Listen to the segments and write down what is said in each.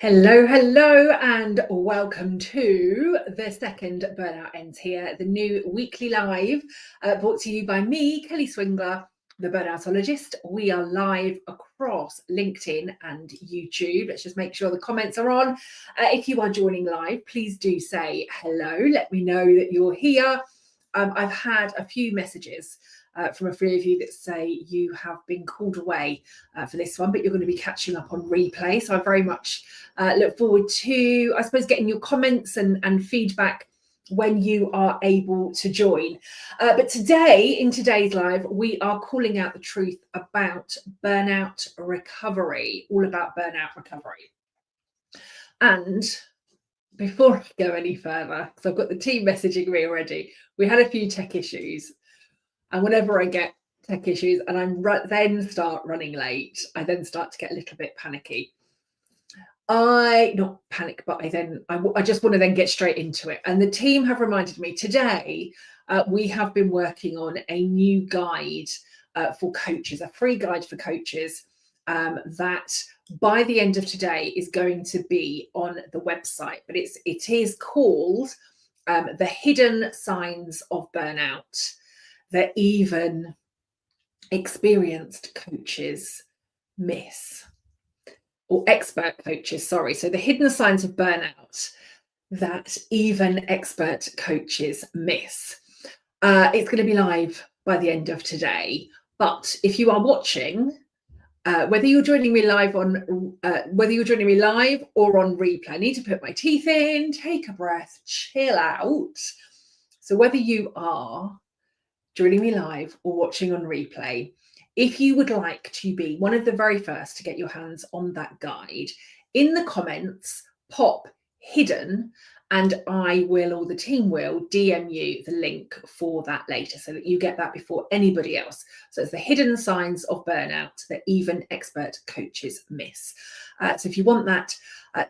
Hello, and welcome to the second Burnout Ends Here, the new weekly live brought to you by me, Kelly Swingler, the Burnoutologist. We are live across LinkedIn and YouTube. Let's just make sure the comments are on. If you are joining live, please do say hello. Let me know that you're here. I've had a few messages from a few of you that say you have been called away for this one, but you're going to be catching up on replay. So I very much look forward to, I suppose, getting your comments and feedback when you are able to join. But today, in today's live, we are calling out the truth about burnout recovery, all about burnout recovery. And before I go any further, because I've got the team messaging me already, we had a few tech issues. And whenever I get tech issues and I then start running late, I then start to get a little bit panicky. Not panic, but I just want to then get straight into it. And the team have reminded me today, we have been working on a new guide for coaches, a free guide for coaches that by the end of today is going to be on the website. But it is called The Hidden Signs of Burnout that even experienced coaches miss, or expert coaches, sorry. So the hidden signs of burnout that even expert coaches miss. It's going to be live by the end of today. But if you are watching, whether you're joining me live or on replay, I need to put my teeth in, take a breath, chill out. So whether you are joining me live or watching on replay, if you would like to be one of the very first to get your hands on that guide, in the comments, pop hidden, and I will, or the team will, DM you the link for that later so that you get that before anybody else. So it's the hidden signs of burnout that even expert coaches miss. So if you want that,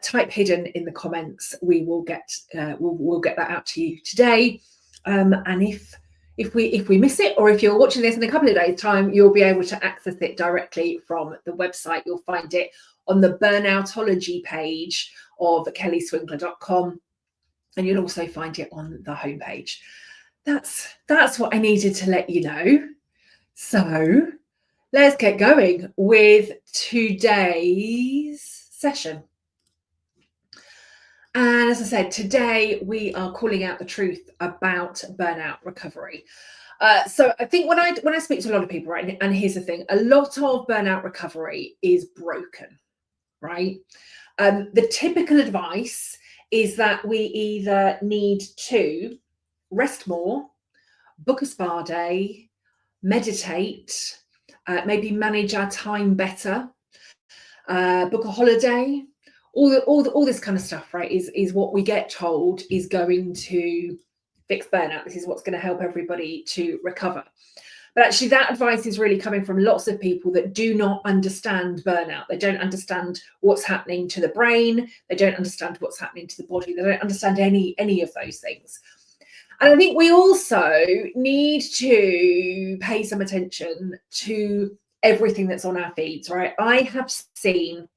type hidden in the comments. We will get we'll get that out to you today. And if we miss it, or if you're watching this in a couple of days' time, you'll be able to access it directly from the website. You'll find it on the Burnoutology page of kellyswingler.com, and you'll also find it on the homepage. That's what I needed to let you know. So let's get going with today's session. And as I said, today we are calling out the truth about burnout recovery. So I think when I speak to a lot of people, right, and here's the thing, a lot of burnout recovery is broken, right? The typical advice is that we either need to rest more, book a spa day, meditate, maybe manage our time better, book a holiday. All this kind of stuff, right, is what we get told is going to fix burnout. This is what's going to help everybody to recover. But actually that advice is really coming from lots of people that do not understand burnout. They don't understand what's happening to the brain. They don't understand what's happening to the body. They don't understand any of those things. And I think we also need to pay some attention to everything that's on our feeds, right? I have seen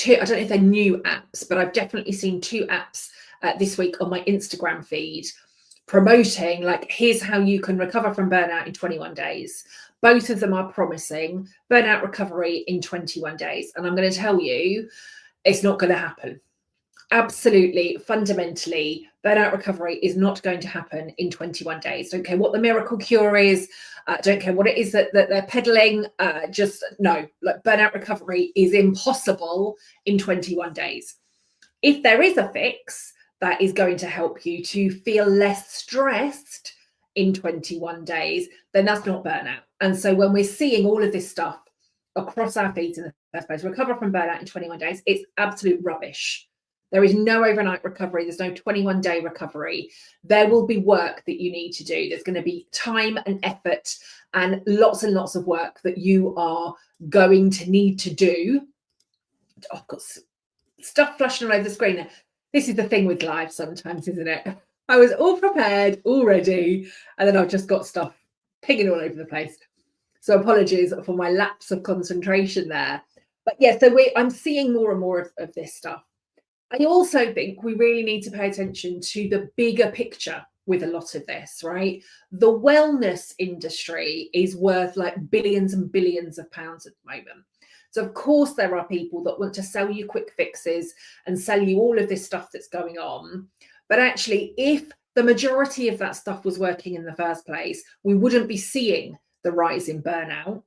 I don't know if they're new apps, but I've definitely seen two apps this week on my Instagram feed promoting, like, here's how you can recover from burnout in 21 days. Both of them are promising burnout recovery in 21 days. And I'm going to tell you, it's not going to happen. Absolutely, fundamentally, burnout recovery is not going to happen in 21 days. Don't care what the miracle cure is. Don't care what it is that they're peddling. Just no, like, burnout recovery is impossible in 21 days. If there is a fix that is going to help you to feel less stressed in 21 days, then that's not burnout. And so when we're seeing all of this stuff across our feeds in the first place, recover from burnout in 21 days, it's absolute rubbish. There is no overnight recovery. There's no 21-day recovery. There will be work that you need to do. There's going to be time and effort and lots of work that you are going to need to do. Oh, I've got stuff flashing all over the screen. This is the thing with live sometimes, isn't it? I was all prepared already, and then I've just got stuff pinging all over the place. So apologies for my lapse of concentration there. But yeah, so I'm seeing more and more of this stuff. I also think we really need to pay attention to the bigger picture with a lot of this, right? The wellness industry is worth like billions and billions of pounds at the moment. So, of course, there are people that want to sell you quick fixes and sell you all of this stuff that's going on. But actually, if the majority of that stuff was working in the first place, we wouldn't be seeing the rise in burnout.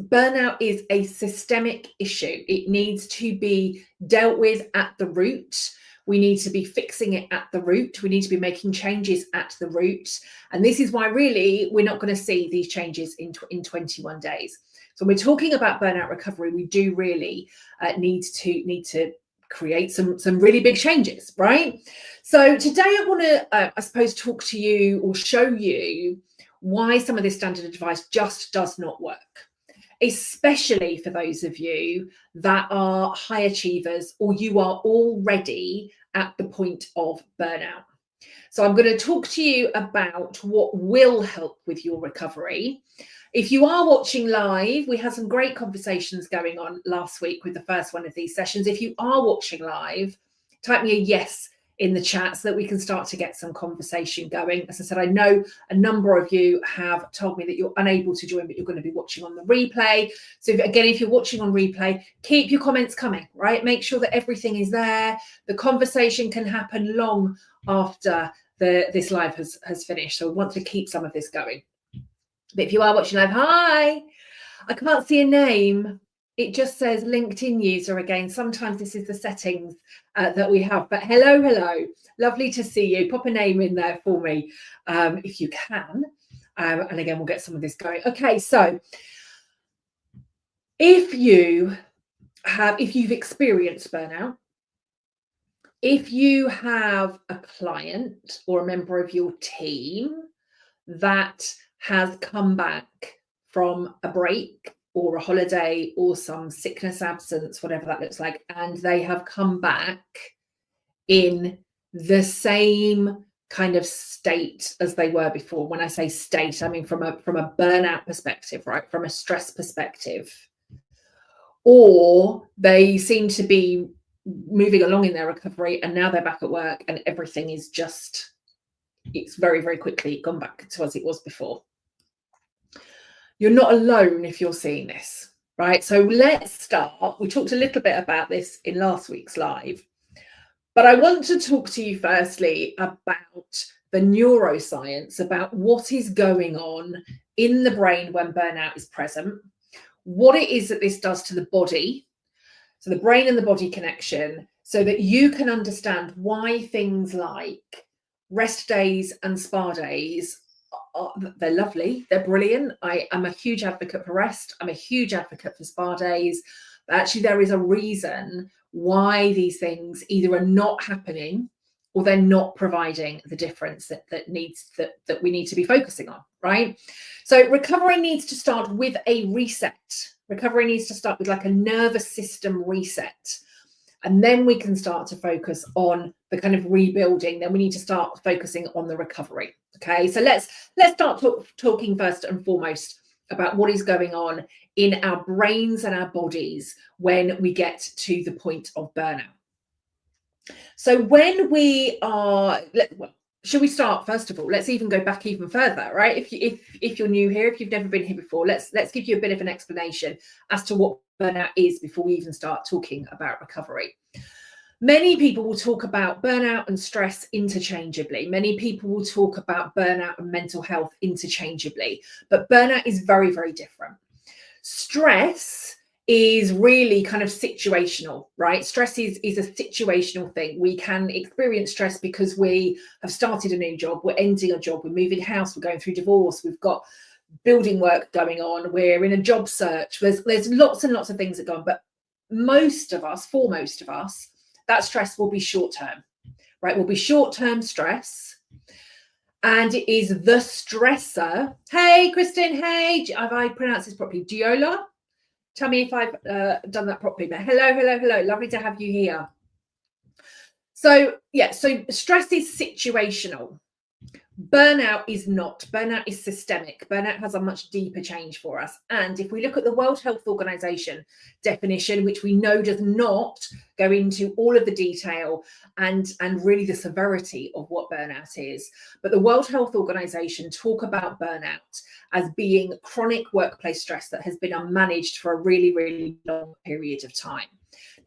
Burnout is a systemic issue. It needs to be dealt with at the root. We need to be fixing it at the root. We need to be making changes at the root. And this is why really we're not going to see these changes in 21 days. So when we're talking about burnout recovery, we do really need to create some really big changes, right? So today I want to, I suppose, talk to you or show you why some of this standard advice just does not work, especially for those of you that are high achievers or you are already at the point of burnout. So I'm going to talk to you about what will help with your recovery. If you are watching live, we had some great conversations going on last week with the first one of these sessions. If you are watching live, type me a yes in the chat so that we can start to get some conversation going. As I said, I know a number of you have told me that you're unable to join, but you're going to be watching on the replay. So if you're watching on replay, keep your comments coming, right? Make sure that everything is there. The conversation can happen long after this live has finished. So we want to keep some of this going. But if you are watching live, hi, I can't see a name. It just says LinkedIn user again. Sometimes this is the settings that we have. But hello. Lovely to see you. Pop a name in there for me if you can. And again, we'll get some of this going. Okay, so if you've experienced burnout, if you have a client or a member of your team that has come back from a break or a holiday or some sickness absence, whatever that looks like, and they have come back in the same kind of state as they were before. When I say state, I mean from a burnout perspective, right? From a stress perspective. Or they seem to be moving along in their recovery and now they're back at work and everything is just, it's very, very quickly gone back to as it was before. You're not alone if you're seeing this, right? So let's start. We talked a little bit about this in last week's live, but I want to talk to you firstly about the neuroscience, about what is going on in the brain when burnout is present, what it is that this does to the body, so the brain and the body connection, so that you can understand why things like rest days and spa days, they're lovely, they're brilliant. I am a huge advocate for rest. I'm a huge advocate for spa days. But actually, there is a reason why these things either are not happening or they're not providing the difference that we need to be focusing on, right? So recovery needs to start with a reset. Recovery needs to start with like a nervous system reset. And then we can start to focus on the kind of rebuilding. Then we need to start focusing on the recovery. Okay, so let's start talking first and foremost about what is going on in our brains and our bodies when we get to the point of burnout. So when we are, should we start first of all? Let's even go back even further, right? If you're new here, if you've never been here before, let's give you a bit of an explanation as to what burnout is before we even start talking about recovery. Many people will talk about burnout and stress interchangeably. Many people will talk about burnout and mental health interchangeably, but burnout is very, very different. Stress is really kind of situational, right? Stress is a situational thing. We can experience stress because we have started a new job, we're ending a job, we're moving house, we're going through divorce, we've got building work going on, we're in a job search. There's lots and lots of things that go on, but for most of us, that stress will be short-term, right? Will be short-term stress. And it is the stressor. Hey, Kristen, hey, have I pronounced this properly? Diola? Tell me if I've done that properly. But hello. Lovely to have you here. So, yeah, so stress is situational. Burnout is not. Burnout is systemic. Burnout has a much deeper change for us. And if we look at the World Health Organization definition, which we know does not go into all of the detail and really the severity of what burnout is, but the World Health Organization talk about burnout as being chronic workplace stress that has been unmanaged for a really, really long period of time.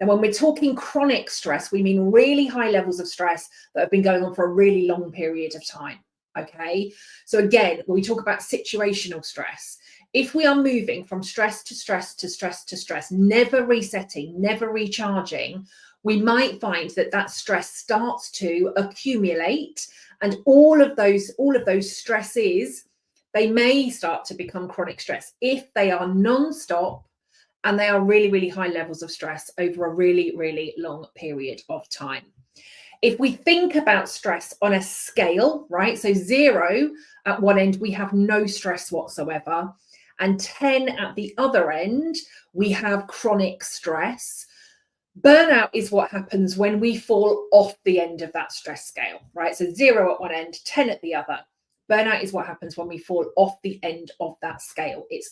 Now, when we're talking chronic stress, we mean really high levels of stress that have been going on for a really long period of time. Okay, so again, when we talk about situational stress, if we are moving from stress to stress to stress to stress, never resetting, never recharging, we might find that that stress starts to accumulate, and all of those stresses, they may start to become chronic stress if they are non-stop and they are really, really high levels of stress over a really, really long period of time. If we think about stress on a scale, right? So 0 at one end, we have no stress whatsoever. And 10 at the other end, we have chronic stress. Burnout is what happens when we fall off the end of that stress scale, right? So 0 at one end, 10 at the other. Burnout is what happens when we fall off the end of that scale. It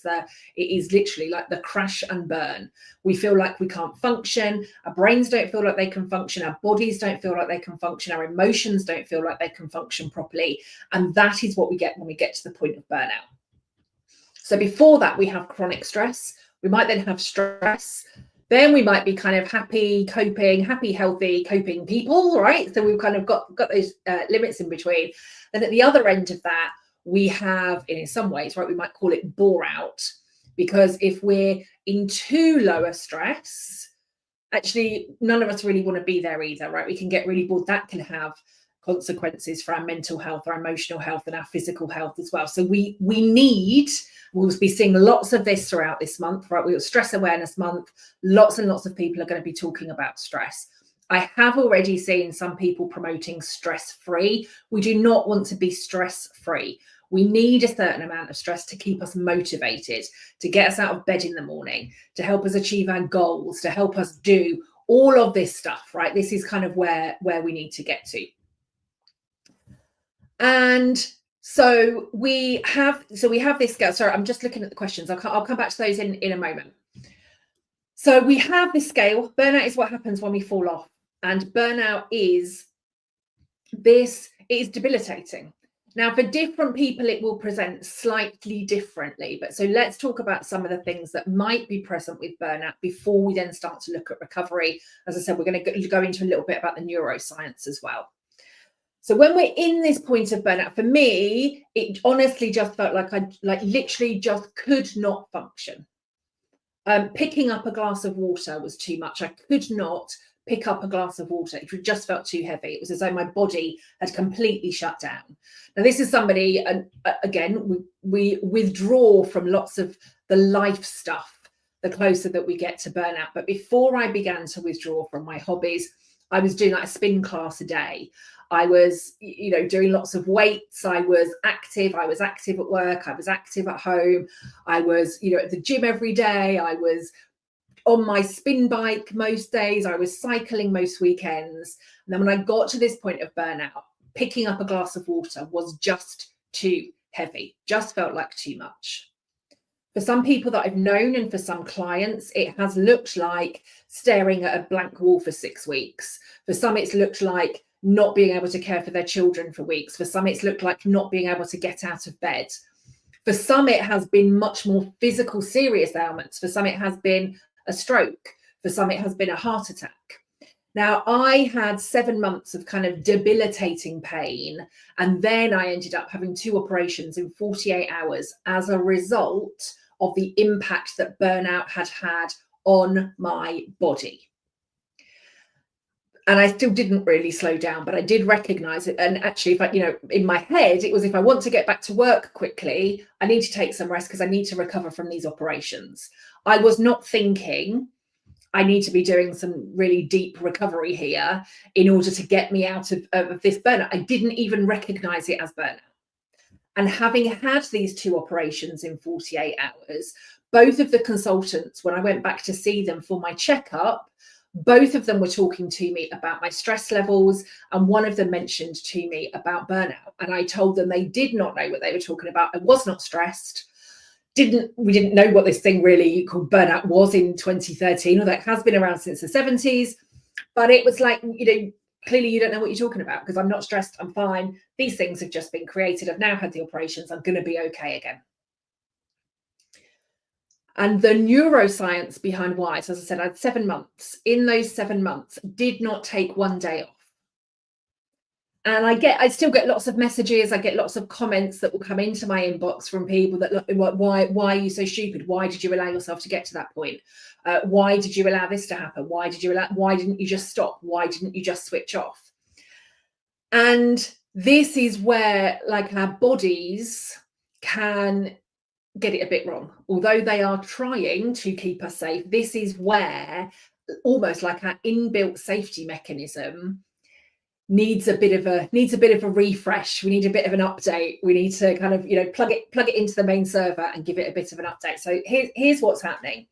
is literally like the crash and burn. We feel like we can't function. Our brains don't feel like they can function. Our bodies don't feel like they can function. Our emotions don't feel like they can function properly. And that is what we get when we get to the point of burnout. So before that, we have chronic stress. We might then have stress. Then we might be kind of happy, healthy, coping people, right? So we've kind of got those limits in between. Then at the other end of that, we have, in some ways, right, we might call it bore out, because if we're in too low a stress, actually, none of us really want to be there either, right? We can get really bored. That can have consequences for our mental health, our emotional health, and our physical health as well. So we'll be seeing lots of this throughout this month, right? We've got Stress Awareness Month. Lots and lots of people are going to be talking about stress. I have already seen some people promoting stress-free. We do not want to be stress-free. We need a certain amount of stress to keep us motivated, to get us out of bed in the morning, to help us achieve our goals, to help us do all of this stuff, right? This is kind of where we need to get to. And so we have this scale. Sorry, I'm just looking at the questions. I'll come back to those in a moment. So we have this scale. Burnout is what happens when we fall off. And burnout is debilitating. Now, for different people, it will present slightly differently. But so let's talk about some of the things that might be present with burnout before we then start to look at recovery. As I said, we're going to go into a little bit about the neuroscience as well. So when we're in this point of burnout, for me, it honestly just felt like I literally just could not function. Picking up a glass of water was too much. I could not pick up a glass of water. It just felt too heavy. It was as though my body had completely shut down. Now, this is somebody, and again, we withdraw from lots of the life stuff the closer that we get to burnout. But before I began to withdraw from my hobbies, I was doing like a spin class a day. I was, doing lots of weights. I was active. I was active at work. I was active at home. I was, at the gym every day. I was on my spin bike most days. I was cycling most weekends. And then when I got to this point of burnout, picking up a glass of water was just too heavy, just felt like too much. For some people that I've known and for some clients, it has looked like staring at a blank wall for 6 weeks. For some, it's looked like not being able to care for their children for weeks. For some, it's looked like not being able to get out of bed. For some, it has been much more physical, serious ailments. For some, it has been a stroke. For some, it has been a heart attack. Now, I had 7 months of kind of debilitating pain, and then I ended up having 2 operations in 48 hours as a result of the impact that burnout had had on my body. And I still didn't really slow down, but I did recognize it. And actually, in my head, it was, if I want to get back to work quickly, I need to take some rest because I need to recover from these operations. I was not thinking, I need to be doing some really deep recovery here in order to get me out of this burnout. I didn't even recognize it as burnout. And having had these 2 operations in 48 hours, both of the consultants, when I went back to see them for my checkup, Both of them were talking to me about my stress levels, and one of them mentioned to me about burnout. And I told them they did not know what they were talking about. I was not stressed. We didn't know what this thing really called burnout was in 2013, or that has been around since the 70s. But it was like, clearly you don't know what you're talking about, because I'm not stressed. I'm fine. These things have just been created. I've now had the operations. I'm going to be okay again. And the neuroscience behind why, so as I said, I had 7 months. In those 7 months, did not take one day off. And I still get lots of messages. I get lots of comments that will come into my inbox from people that look, why are you so stupid? Why did you allow yourself to get to that point? Why did you allow this to happen? Why didn't you just stop? Why didn't you just switch off? And this is where, like, our bodies can get it a bit wrong. Although they are trying to keep us safe, this is where almost like our inbuilt safety mechanism needs a bit of a refresh. We need a bit of an update. We need to kind of, plug it into the main server and give it a bit of an update. So here's what's happening.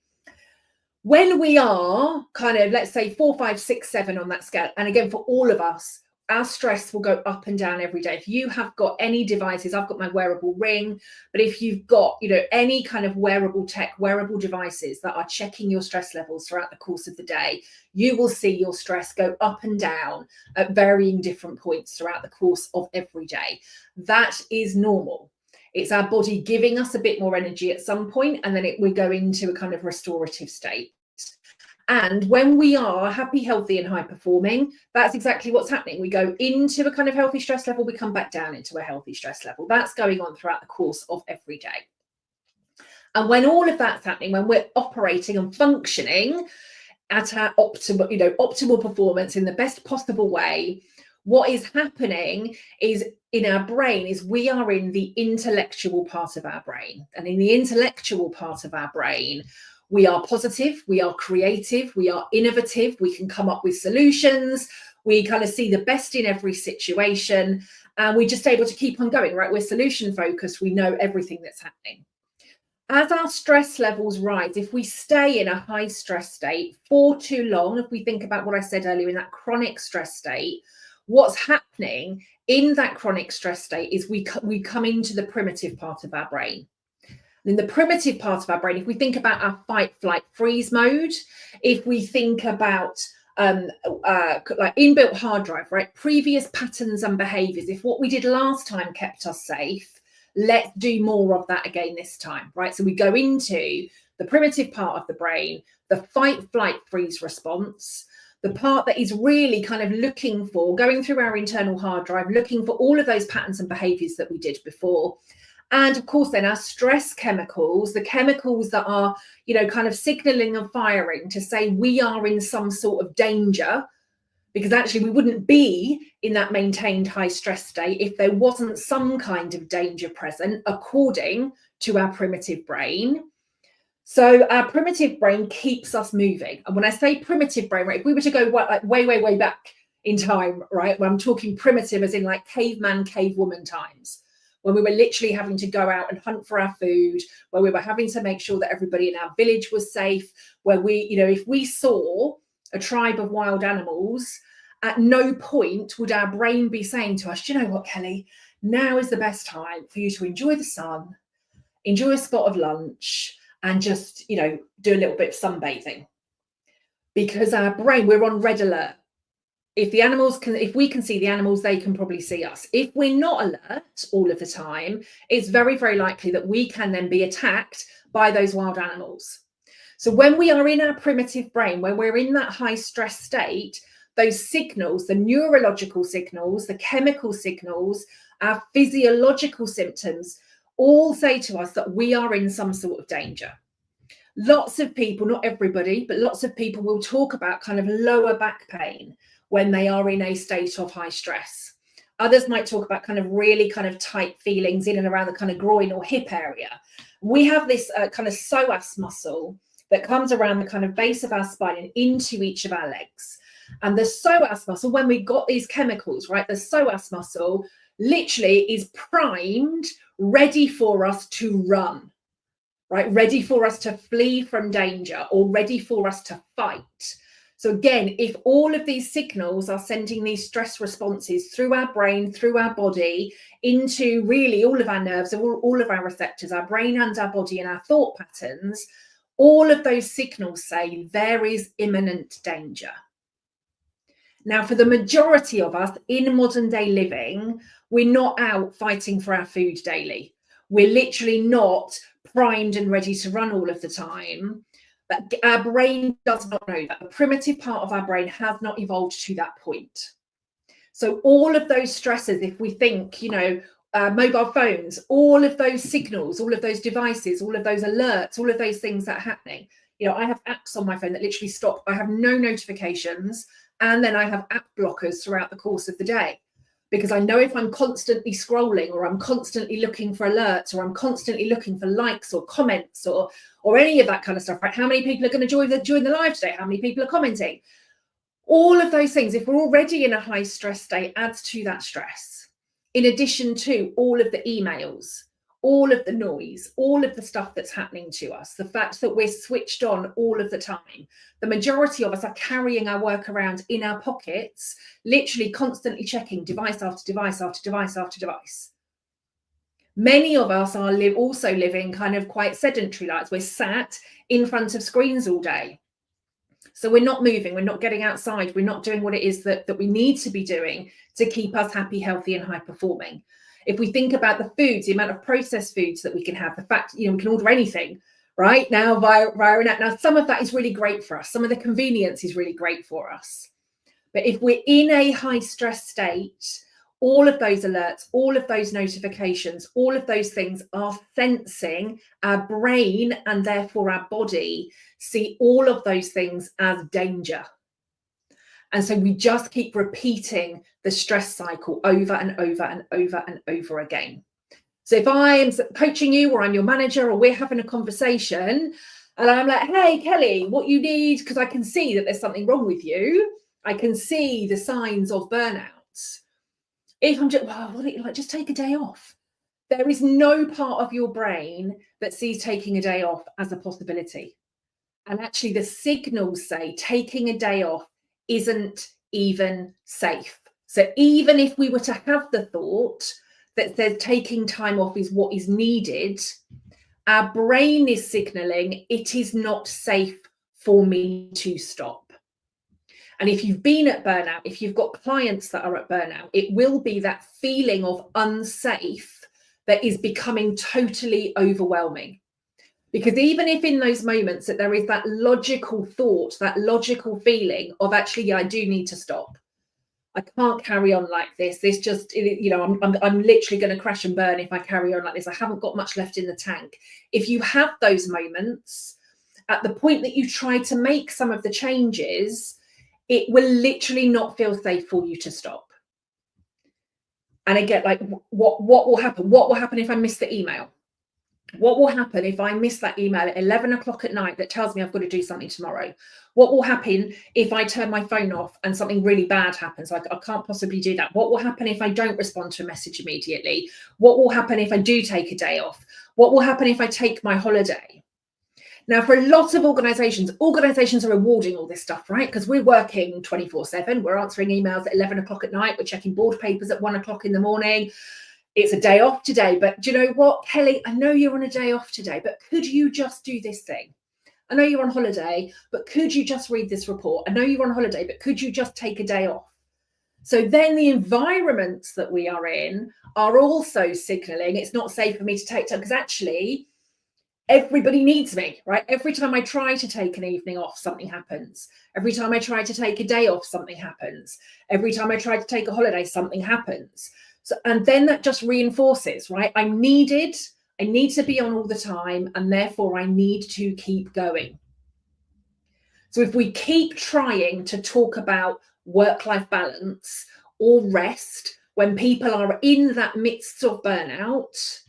When we are kind of, let's say 4, 5, 6, 7 on that scale, and again, for all of us, our stress will go up and down every day. If you have got any devices, I've got my wearable ring, but if you've got, any kind of wearable devices that are checking your stress levels throughout the course of the day, you will see your stress go up and down at varying different points throughout the course of every day. That is normal. It's our body giving us a bit more energy at some point, and then we go into a kind of restorative state. And when we are happy, healthy, and high performing, that's exactly what's happening. We go into a kind of healthy stress level, we come back down into a healthy stress level. That's going on throughout the course of every day. And when all of that's happening, when we're operating and functioning at our optimal performance in the best possible way, what is happening is in our brain is we are in the intellectual part of our brain. And in the intellectual part of our brain, we are positive, we are creative, we are innovative, we can come up with solutions, we kind of see the best in every situation, and we're just able to keep on going, right? We're solution focused, we know everything that's happening. As our stress levels rise, if we stay in a high stress state for too long, if we think about what I said earlier in that chronic stress state, what's happening in that chronic stress state is we come into the primitive part of our brain. In the primitive part of our brain, if we think about our fight, flight, freeze mode, if we think about like inbuilt hard drive, right? Previous patterns and behaviors. If what we did last time kept us safe, let's do more of that again this time, right? So we go into the primitive part of the brain, the fight, flight, freeze response, the part that is really kind of looking for, going through our internal hard drive, looking for all of those patterns and behaviors that we did before. And of course, then our stress chemicals, the chemicals that are, kind of signaling and firing to say we are in some sort of danger, because actually we wouldn't be in that maintained high stress state if there wasn't some kind of danger present, according to our primitive brain. So our primitive brain keeps us moving. And when I say primitive brain, right, if we were to go like way back in time, right, when I'm talking primitive as in like caveman, cavewoman times, when we were literally having to go out and hunt for our food, where we were having to make sure that everybody in our village was safe, where we, if we saw a tribe of wild animals, at no point would our brain be saying to us, do you know what, Kelly, now is the best time for you to enjoy the sun, enjoy a spot of lunch, and just, do a little bit of sunbathing. Because our brain, we're on red alert. If we can see the animals, they can probably see us. If we're not alert all of the time, it's very, very likely that we can then be attacked by those wild animals. So when we are in our primitive brain, when we're in that high stress state, those signals, the neurological signals, the chemical signals, our physiological symptoms, all say to us that we are in some sort of danger. Lots of people, not everybody, but lots of people will talk about kind of lower back pain when they are in a state of high stress. Others might talk about kind of really kind of tight feelings in and around the kind of groin or hip area. We have this kind of psoas muscle that comes around the kind of base of our spine and into each of our legs. And the psoas muscle, when we've got these chemicals, right, the psoas muscle literally is primed, ready for us to run, right? Ready for us to flee from danger or ready for us to fight. So again, if all of these signals are sending these stress responses through our brain, through our body, into really all of our nerves, all of our receptors, our brain and our body and our thought patterns, all of those signals say there is imminent danger. Now, for the majority of us in modern day living, we're not out fighting for our food daily. We're literally not primed and ready to run all of the time. But our brain does not know that. The primitive part of our brain has not evolved to that point. So all of those stresses, if we think, mobile phones, all of those signals, all of those devices, all of those alerts, all of those things that are happening. I have apps on my phone that literally stop. I have no notifications. And then I have app blockers throughout the course of the day, because I know if I'm constantly scrolling, or I'm constantly looking for alerts, or I'm constantly looking for likes or comments or any of that kind of stuff, right? How many people are going to join the live today? How many people are commenting? All of those things, if we're already in a high stress state, adds to that stress. In addition to all of the emails, all of the noise, all of the stuff that's happening to us, the fact that we're switched on all of the time. The majority of us are carrying our work around in our pockets, literally constantly checking device after device after device after device. Many of us are also living kind of quite sedentary lives. We're sat in front of screens all day. So we're not moving, we're not getting outside, we're not doing what it is that we need to be doing to keep us happy, healthy and high performing. If we think about the foods, the amount of processed foods that we can have, the fact, we can order anything right now via an app. Now, some of that is really great for us. Some of the convenience is really great for us. But if we're in a high stress state, all of those alerts, all of those notifications, all of those things are sensing. Our brain and therefore our body see all of those things as danger. And so we just keep repeating the stress cycle over and over and over and over again. So if I am coaching you, or I'm your manager, or we're having a conversation and I'm like, hey, Kelly, what you need, because I can see that there's something wrong with you. I can see the signs of burnout. If I'm just take a day off. There is no part of your brain that sees taking a day off as a possibility. And actually the signals say taking a day off isn't even safe. So even if we were to have the thought that says taking time off is what is needed, our brain is signaling it is not safe for me to stop. And if you've been at burnout, if you've got clients that are at burnout, it will be that feeling of unsafe that is becoming totally overwhelming. Because even if in those moments that there is that logical thought, that logical feeling of actually, yeah, I do need to stop. I can't carry on like this. This just, I'm literally going to crash and burn if I carry on like this. I haven't got much left in the tank. If you have those moments, at the point that you try to make some of the changes, it will literally not feel safe for you to stop. And again, like what will happen? What will happen if I miss the email? What will happen if I miss that email at 11 o'clock at night that tells me I've got to do something tomorrow? What will happen if I turn my phone off and something really bad happens? I can't possibly do that. What will happen if I don't respond to a message immediately? What will happen if I do take a day off? What will happen if I take my holiday? Now, for a lot of organizations are rewarding all this stuff, right? Because we're working 24/7. We're answering emails at 11 o'clock at night. We're checking board papers at 1 o'clock in the morning. It's a day off today, but do you know what, Kelly? I know you're on a day off today, but could you just do this thing? I know you're on holiday, but could you just read this report? I know you're on holiday, but could you just take a day off? So then the environments that we are in are also signaling it's not safe for me to take time, because actually everybody needs me, right? Every time I try to take an evening off, something happens. Every time I try to take a day off, something happens. Every time I try to take a holiday, something happens. So, and then that just reinforces, right? I need to be on all the time, and therefore I need to keep going. So if we keep trying to talk about work-life balance or rest when people are in that midst of burnout,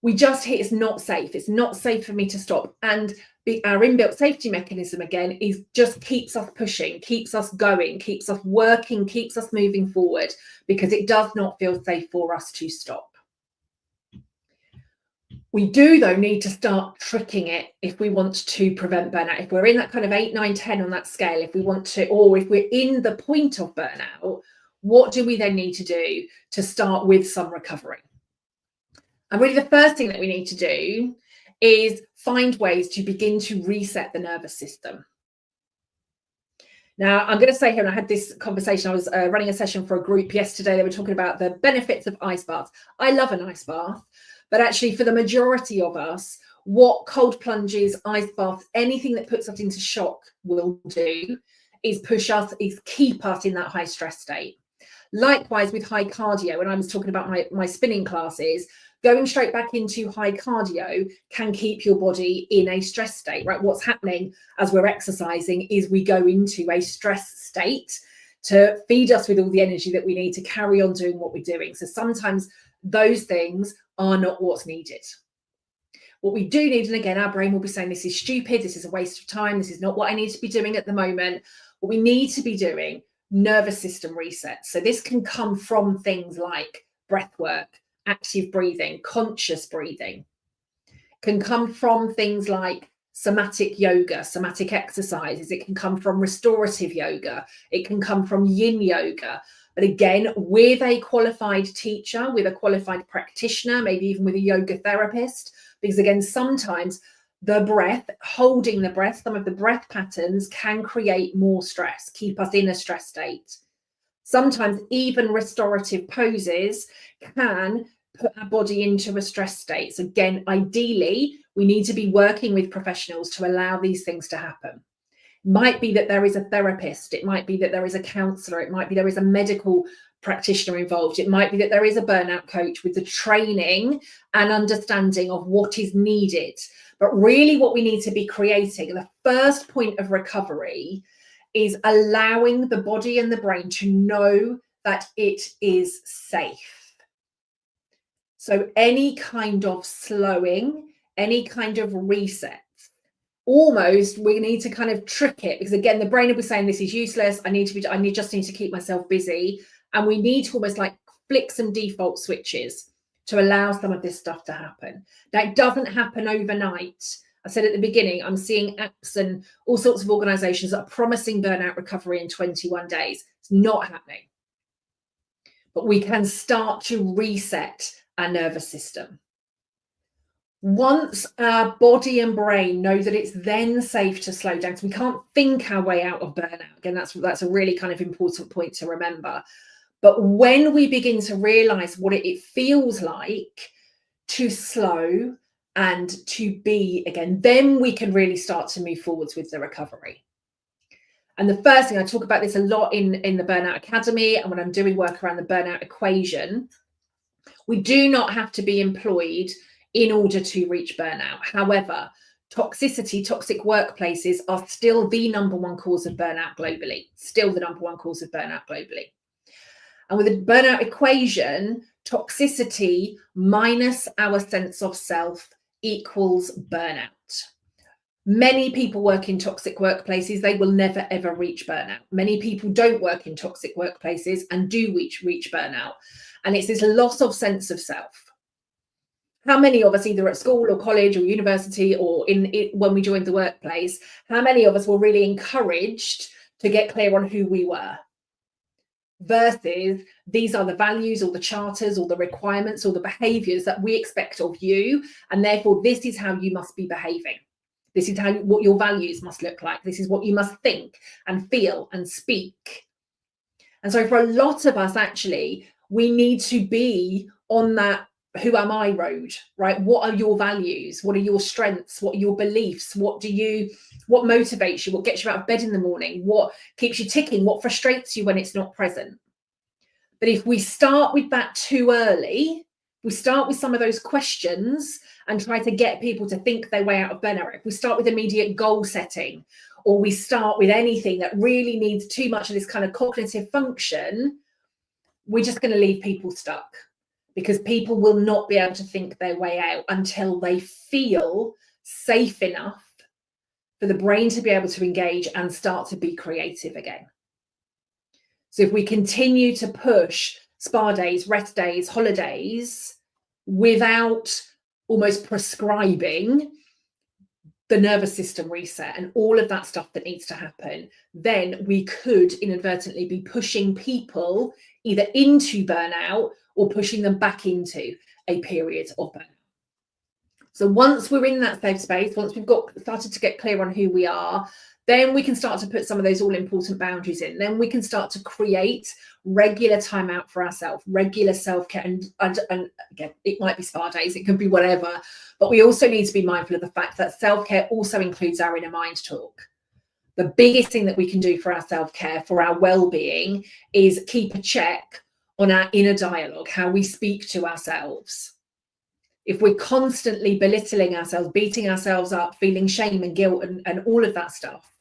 we just hit it's not safe. It's not safe for me to stop. And our inbuilt safety mechanism again is just keeps us pushing, keeps us going, keeps us working, keeps us moving forward, because it does not feel safe for us to stop. We do, though, need to start tricking it if we want to prevent burnout. If we're in that kind of 8, 9, 10 on that scale, if we want to, or if we're in the point of burnout, what do we then need to do to start with some recovery? And really the first thing that we need to do is find ways to begin to reset the nervous system. Now, I'm going to say here, and I had this conversation, I was running a session for a group yesterday, they were talking about the benefits of ice baths. I love an ice bath, but actually for the majority of us, what cold plunges, ice baths, anything that puts us into shock will do is push us, is keep us in that high stress state. Likewise with high cardio, when I was talking about my spinning classes, going straight back into high cardio can keep your body in a stress state, right? What's happening as we're exercising is we go into a stress state to feed us with all the energy that we need to carry on doing what we're doing. So sometimes those things are not what's needed. What we do need, and again, our brain will be saying, this is stupid, this is a waste of time, this is not what I need to be doing at the moment. What we need to be doing, nervous system reset. So this can come from things like breath work, active breathing, conscious breathing. Can come from things like somatic yoga, somatic exercises. It can come from restorative yoga. It can come from yin yoga. But again, with a qualified teacher, with a qualified practitioner, maybe even with a yoga therapist, because again, sometimes the breath, holding the breath, some of the breath patterns can create more stress, keep us in a stress state. Sometimes even restorative poses can put our body into a stress state. So again, ideally, we need to be working with professionals to allow these things to happen. It might be that there is a therapist. It might be that there is a counselor. It might be there is a medical practitioner involved. It might be that there is a burnout coach with the training and understanding of what is needed. But really what we need to be creating, the first point of recovery, is allowing the body and the brain to know that it is safe. So any kind of slowing, any kind of reset, almost we need to kind of trick it, because again, the brain will be saying this is useless. I just need to keep myself busy. And we need to almost like flick some default switches to allow some of this stuff to happen. Now, it doesn't happen overnight. I said at the beginning, I'm seeing apps and all sorts of organizations that are promising burnout recovery in 21 days. It's not happening. But we can start to reset our nervous system. Once our body and brain know that it's then safe to slow down, so we can't think our way out of burnout. Again, that's a really kind of important point to remember. But when we begin to realize what it feels like to slow and to be again, then we can really start to move forwards with the recovery. And the first thing, I talk about this a lot in the Burnout Academy and when I'm doing work around the burnout equation, we do not have to be employed in order to reach burnout. However, toxicity, toxic workplaces are still the #1 cause of burnout globally, still the #1 cause of burnout globally. And with the burnout equation, toxicity minus our sense of self equals burnout. Many people work in toxic workplaces, they will never ever reach burnout. Many people don't work in toxic workplaces and do reach burnout. And it's this loss of sense of self. How many of us, either at school or college or university or when we joined the workplace, how many of us were really encouraged to get clear on who we were? Versus these are the values or the charters or the requirements or the behaviors that we expect of you, and therefore this is how you must be behaving. This is what your values must look like. This is what you must think and feel and speak. And so for a lot of us, actually, we need to be on that who am I road, right? What are your values? What are your strengths? What are your beliefs? What motivates you? What gets you out of bed in the morning? What keeps you ticking? What frustrates you when it's not present? But if we start with that too early, we start with some of those questions and try to get people to think their way out of burnout. If we start with immediate goal setting, or we start with anything that really needs too much of this kind of cognitive function, we're just going to leave people stuck. Because people will not be able to think their way out until they feel safe enough for the brain to be able to engage and start to be creative again. So if we continue to push spa days, rest days, holidays without almost prescribing the nervous system reset and all of that stuff that needs to happen, then we could inadvertently be pushing people either into burnout or pushing them back into a period of burnout. So once we're in that safe space, once we've started to get clear on who we are, then we can start to put some of those all important boundaries in. Then we can start to create regular time out for ourselves, regular self-care. And again, it might be spa days, it could be whatever, but we also need to be mindful of the fact that self-care also includes our inner mind talk. The biggest thing that we can do for our self-care, for our well-being, is keep a check on our inner dialogue, how we speak to ourselves. If we're constantly belittling ourselves, beating ourselves up, feeling shame and guilt and all of that stuff,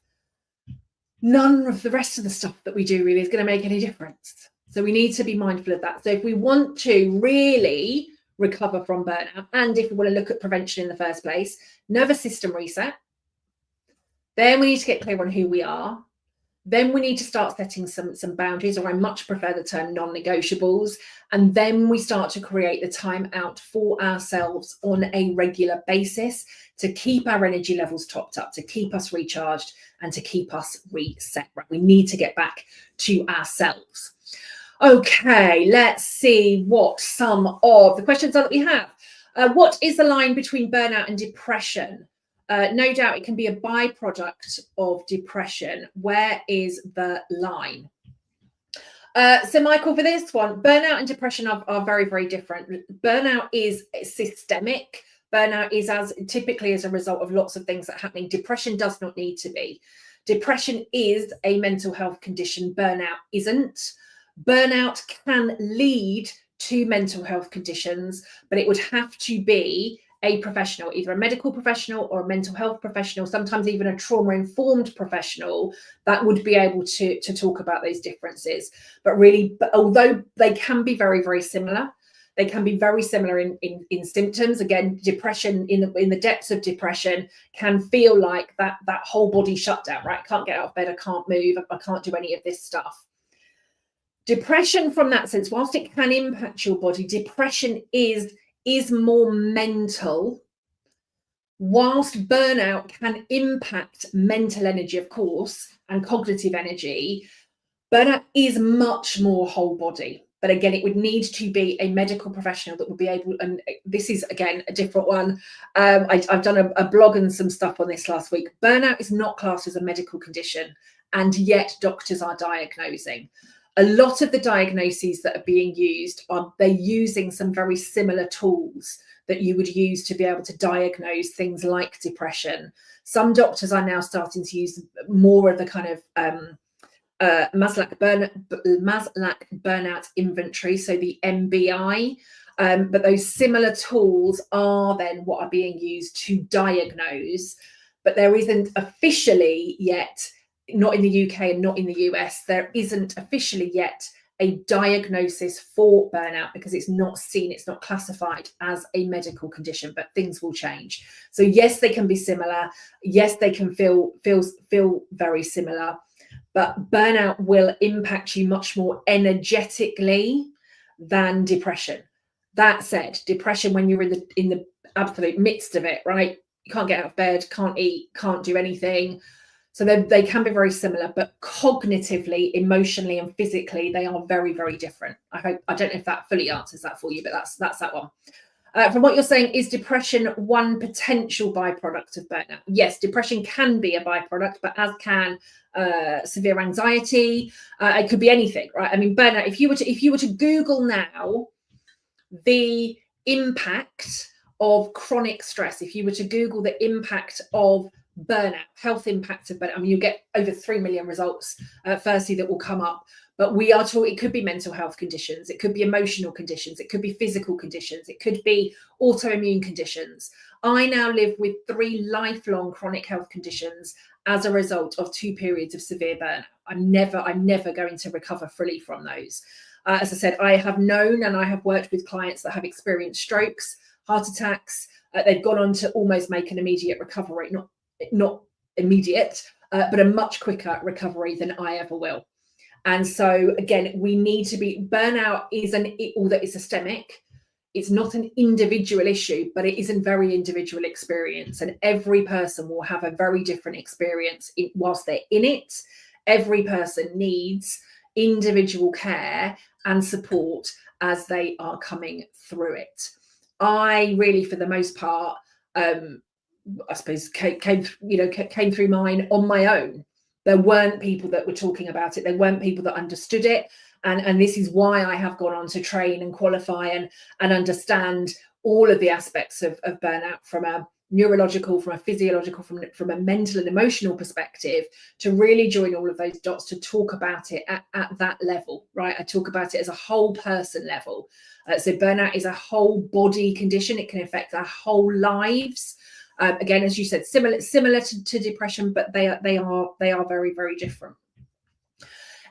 none of the rest of the stuff that we do really is going to make any difference. So we need to be mindful of that. So if we want to really recover from burnout, and if we want to look at prevention in the first place, nervous system reset, then we need to get clear on who we are. Then we need to start setting some boundaries, or I much prefer the term non-negotiables. And then we start to create the time out for ourselves on a regular basis to keep our energy levels topped up, to keep us recharged and to keep us reset. Right? We need to get back to ourselves. Okay, let's see what some of the questions are that we have. What is the line between burnout and depression? No doubt it can be a byproduct of depression. Where is the line? So Michael, for this one, burnout and depression are very, very different. Burnout is systemic. Burnout is typically as a result of lots of things that are happening. Depression does not need to be. Depression is a mental health condition. Burnout isn't. Burnout can lead to mental health conditions, but it would have to be a professional, either a medical professional or a mental health professional, sometimes even a trauma-informed professional that would be able to talk about those differences. But although they can be very, very similar, they can be very similar in symptoms. Again, depression, in the depths of depression, can feel like that whole body shutdown, right? I can't get out of bed, I can't move, I can't do any of this stuff. Depression, from that sense, whilst it can impact your body, depression is more mental, whilst burnout can impact mental energy, of course, and cognitive energy. Burnout is much more whole body. But again, it would need to be a medical professional that would be able, and this is, again, a different one. I've done a blog and some stuff on this last week. Burnout is not classed as a medical condition, and yet doctors are diagnosing. A lot of the diagnoses that are being used they're using some very similar tools that you would use to be able to diagnose things like depression. Some doctors are now starting to use more of the kind of Maslow burnout inventory, so the MBI. But those similar tools are then what are being used to diagnose, but there isn't officially yet, not in the UK and not in the US, there isn't officially yet a diagnosis for burnout because it's not seen, it's not classified as a medical condition, but things will change. So yes, they can be similar. Yes, they can feel very similar, but burnout will impact you much more energetically than depression. That said, depression, when you're in the absolute midst of it, right? You can't get out of bed, can't eat, can't do anything. So they can be very similar, but cognitively, emotionally, and physically, they are very, very different. I don't know if that fully answers that for you, but that's that one. From what you're saying, is depression one potential byproduct of burnout? Yes, depression can be a byproduct, but as can severe anxiety. It could be anything, right? I mean, burnout. If you were to Google now the impact of chronic stress, if you were to Google the impact of burnout, health impact of burnout, I mean, you'll get over 3 million results, firstly, that will come up. But we are talking, it could be mental health conditions, it could be emotional conditions, it could be physical conditions, it could be autoimmune conditions. I now live with 3 lifelong chronic health conditions as a result of 2 periods of severe burnout. I'm never going to recover fully from those. As I said, I have known and I have worked with clients that have experienced strokes, heart attacks. They've gone on to almost make an immediate recovery, not immediate, but a much quicker recovery than I ever will. And so again, we need to be, burnout is an ill that is systemic. it's not an individual issue, but it is a very individual experience, and every person will have a very different experience whilst they're in it. Every person needs individual care and support as they are coming through it. I really, for the most part, I suppose came through mine on my own. There weren't people that were talking about it. There weren't people that understood it. And this is why I have gone on to train and qualify and understand all of the aspects of burnout, from a neurological, from a physiological, from a mental and emotional perspective, to really join all of those dots to talk about it at that level, right? I talk about it as a whole person level. So burnout is a whole body condition. It can affect our whole lives. Again, as you said, similar to depression, but they are very, very different.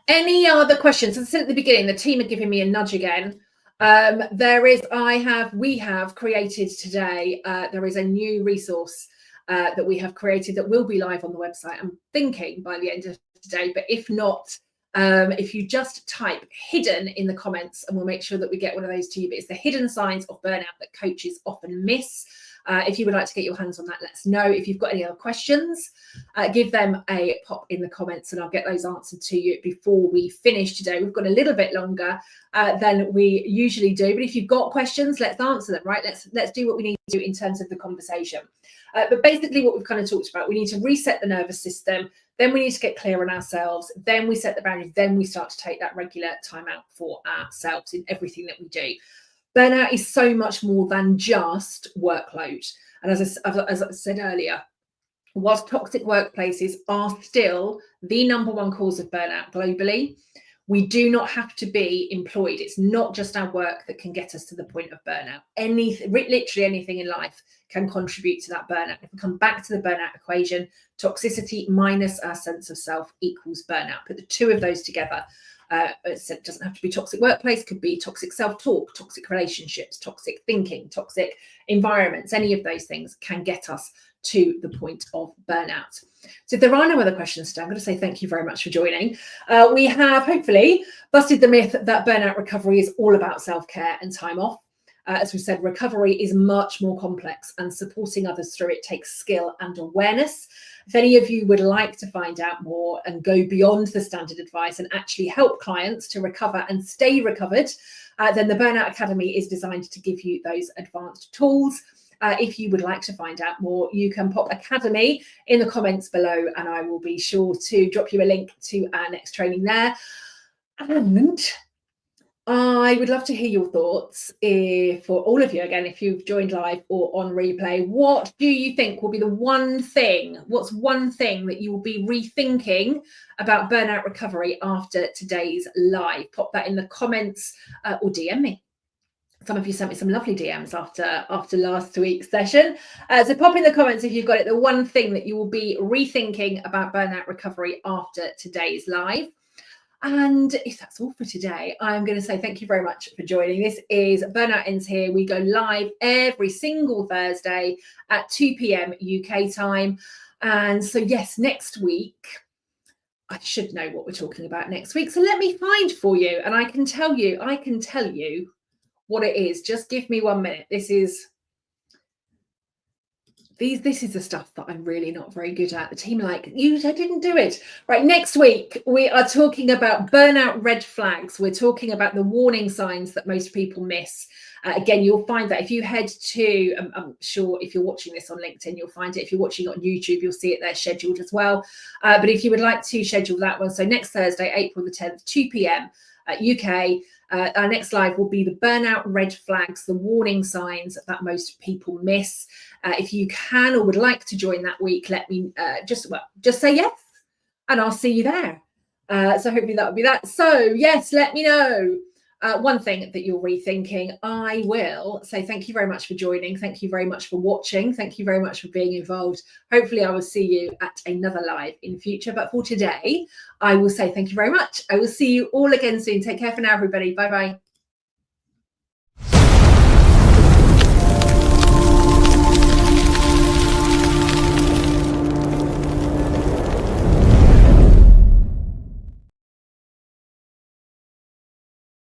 Any other questions? As I said at the beginning, the team are giving me a nudge again. We have created today, there is a new resource that we have created that will be live on the website, I'm thinking by the end of today, but if not, if you just type hidden in the comments, and we'll make sure that we get one of those to you. But it's the hidden signs of burnout that coaches often miss. If you would like to get your hands on that, let us know. If you've got any other questions, give them a pop in the comments and I'll get those answered to you before we finish today. We've got a little bit longer than we usually do, but if you've got questions, let's answer them, right? Let's do what we need to do in terms of the conversation. But basically what we've kind of talked about, we need to reset the nervous system, then we need to get clear on ourselves, then we set the boundaries, then we start to take that regular time out for ourselves in everything that we do. Burnout is so much more than just workload. And as I said earlier, whilst toxic workplaces are still the #1 cause of burnout globally, we do not have to be employed. It's not just our work that can get us to the point of burnout. Literally anything in life can contribute to that burnout. If we come back to the burnout equation, toxicity minus our sense of self equals burnout. Put the two of those together. It doesn't have to be toxic workplace, could be toxic self-talk, toxic relationships, toxic thinking, toxic environments. Any of those things can get us to the point of burnout. So if there are no other questions today, I'm going to say thank you very much for joining. We have hopefully busted the myth that burnout recovery is all about self-care and time off. As we said, recovery is much more complex, and supporting others through it takes skill and awareness. If any of you would like to find out more and go beyond the standard advice and actually help clients to recover and stay recovered, then the Burnout Academy is designed to give you those advanced tools. If you would like to find out more, you can pop Academy in the comments below and I will be sure to drop you a link to our next training there. And I would love to hear your thoughts for all of you, again, if you've joined live or on replay. What do you think will be the one thing, what's one thing that you will be rethinking about burnout recovery after today's live? Pop that in the comments or DM me. Some of you sent me some lovely DMs after last week's session. So pop in the comments if you've got it, the one thing that you will be rethinking about burnout recovery after today's live. And if that's all for today, I'm going to say thank you very much for joining. This is Burnout Ends Here. We go live every single Thursday at 2 p.m. UK time. And so, yes, next week, I should know what we're talking about next week. So let me find for you and I can tell you what it is. Just give me 1 minute. This is the stuff that I'm really not very good at. The team are like, I didn't do it. Right, next week, we are talking about burnout red flags. We're talking about the warning signs that most people miss. Again, you'll find that if you head to, I'm sure if you're watching this on LinkedIn, you'll find it. If you're watching on YouTube, you'll see it there scheduled as well. But if you would like to schedule that one, so next Thursday, April the 10th, 2 p.m. UK, our next live will be the burnout red flags, the warning signs that most people miss. If you can or would like to join that week, let me just say yes, and I'll see you there. So hopefully that will be that. So yes, let me know one thing that you're rethinking. I will say thank you very much for joining. Thank you very much for watching. Thank you very much for being involved. Hopefully I will see you at another live in future. But for today, I will say thank you very much. I will see you all again soon. Take care for now, everybody. Bye-bye.